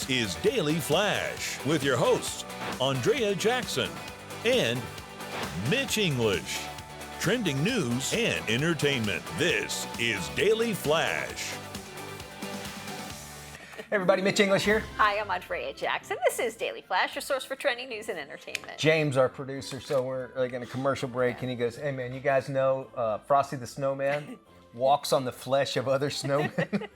This is Daily Flash with your hosts, Andrea Jackson and Mitch English. Trending news and entertainment. This is Daily Flash. Hey everybody, Mitch English here. Hi, I'm Andrea Jackson. This is Daily Flash, your source for trending news and entertainment. James, our producer, so we're like in a commercial break, and he goes, "Hey man, you guys know Frosty the Snowman walks on the flesh of other snowmen."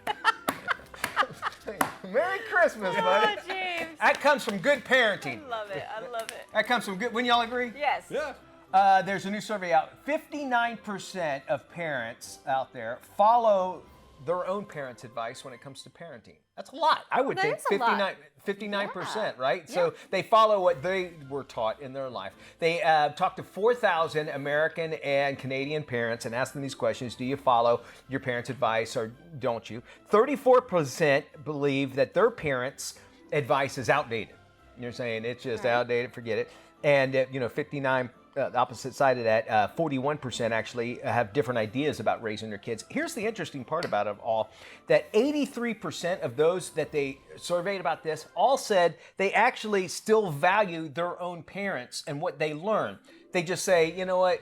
Merry Christmas, buddy. Oh, James. That comes from good parenting. I love it. I love it. That comes from good. Wouldn't y'all agree? Yes. Yeah. There's a new survey out. 59% of parents out there follow their own parents' advice when it comes to parenting. That's a lot. I would think 59%, right? Yeah. So they follow what they were taught in their life. They talked to 4,000 American and Canadian parents and asked them these questions. Do you follow your parents' advice or don't you? 34% believe that their parents' advice is outdated. You're saying it's just outdated, forget it. And 59%. The opposite side of that, 41% actually have different ideas about raising their kids. Here's the interesting part about it all, that 83% of those that they surveyed about this all said they actually still value their own parents and what they learn. They just say, you know what,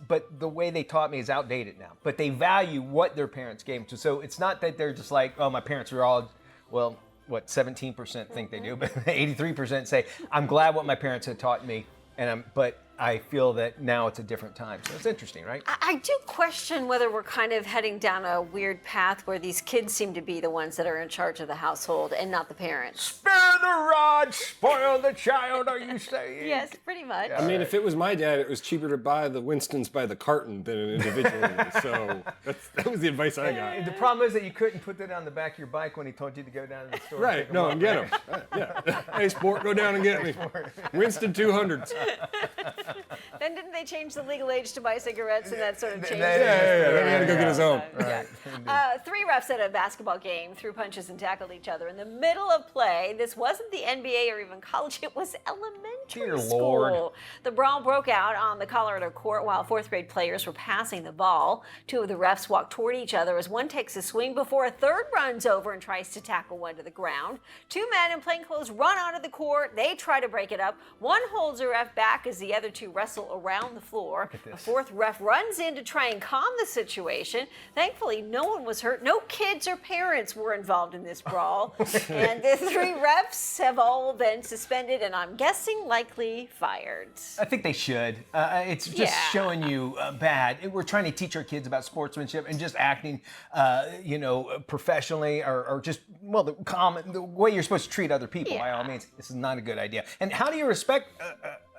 but the way they taught me is outdated now. But they value what their parents gave them to. So it's not that they're just like, oh, my parents were all, well, what, 17% think they do, but 83% say, I'm glad what my parents had taught me, but I feel that now it's a different time. So it's interesting, right? I do question whether we're kind of heading down a weird path where these kids seem to be the ones that are in charge of the household and not the parents. Spare the rod, spoil the child, are you saying? Yes, pretty much. I mean, if it was my dad, it was cheaper to buy the Winstons by the carton than an individual. So that was the advice I got. The problem is that you couldn't put that on the back of your bike when he told you to go down to the store. Right, no, and get them. Yeah. Hey, sport, go down and get me. Winston 200s. Then didn't they change the legal age to buy cigarettes and that sort of changed? Yeah. Then he had to go get his own. Three refs at a basketball game threw punches and tackled each other in the middle of play. This wasn't the NBA or even college, it was elementary Dear school. Lord. The brawl broke out on the Colorado court while fourth grade players were passing the ball. Two of the refs walked toward each other as one takes a swing before a third runs over and tries to tackle one to the ground. Two men in plainclothes run onto the court. They try to break it up. One holds a ref back as the other two wrestle around the floor. A fourth ref runs in to try and calm the situation. Thankfully, no one was hurt. No kids or parents were involved in this brawl. And the three refs have all been suspended and I'm guessing likely fired. I think they should. It's just showing you bad. We're trying to teach our kids about sportsmanship and just acting, professionally or just, the way you're supposed to treat other people, by all means. This is not a good idea. And how do you respect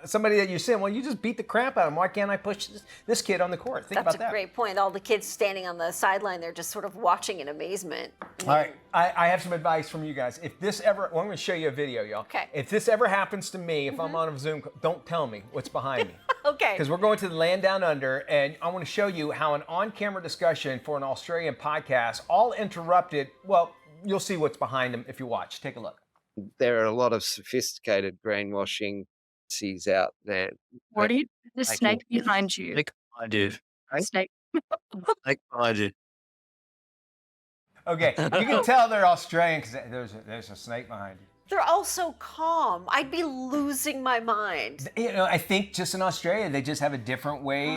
somebody that you're saying, well, you just beat the crap out of him. Why can't I push this kid on the court? Think about that. That's a great point. All the kids standing on the sideline, they're just sort of watching in amazement. All right. I have some advice from you guys. If this ever, I'm going to show you a video, y'all. Okay. If this ever happens to me, if I'm on a Zoom, don't tell me what's behind me. Okay. Because we're going to the land down under, and I want to show you how an on-camera discussion for an Australian podcast all interrupted. Well, you'll see what's behind them if you watch. Take a look. There are a lot of sophisticated brainwashing out there. What are you? The snake behind you. Snake behind you. Snake. Snake behind you. Okay, you can tell they're Australian because there's a snake behind you. They're all so calm. I'd be losing my mind. I think just in Australia, they just have a different way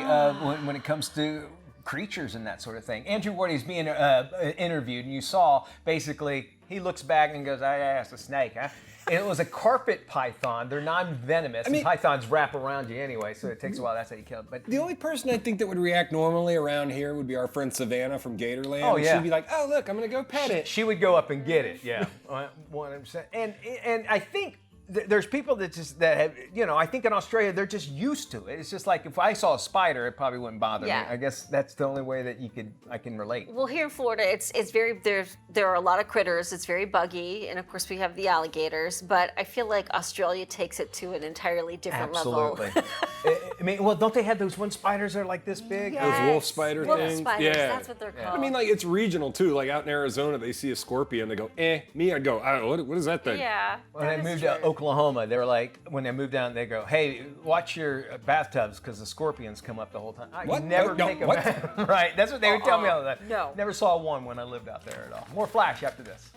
when it comes to creatures and that sort of thing. Andrew Ward is being interviewed, and you saw basically he looks back and goes, "It's a snake, huh?" And it was a carpet python. They're non-venomous. And pythons wrap around you anyway, so it takes a while. That's how you kill it. But the only person I think that would react normally around here would be our friend Savannah from Gatorland. Oh, yeah. She'd be like, "Oh, look, I'm going to go pet it." She would go up and get it. Yeah, 100%. And I think there's people that have, I think in Australia, they're just used to it. It's just like if I saw a spider, it probably wouldn't bother me. I guess that's the only way that I can relate. Well, here in Florida, it's very, there are a lot of critters. It's very buggy. And of course, we have the alligators. But I feel like Australia takes it to an entirely different level. Absolutely. I mean, don't they have those one spiders that are like this big? Yes. Those wolf spider wolf things? Spiders, that's what they're called. I mean, like, it's regional, too. Like, out in Arizona, they see a scorpion, they go, Me, I'd go, what is that thing? Yeah. When I moved to Oklahoma, they were like, when I moved down, they go, "Hey, watch your bathtubs because the scorpions come up the whole time." I never take a bath. Right, that's what they would tell me all the time. No. Never saw one when I lived out there at all. More Flash after this.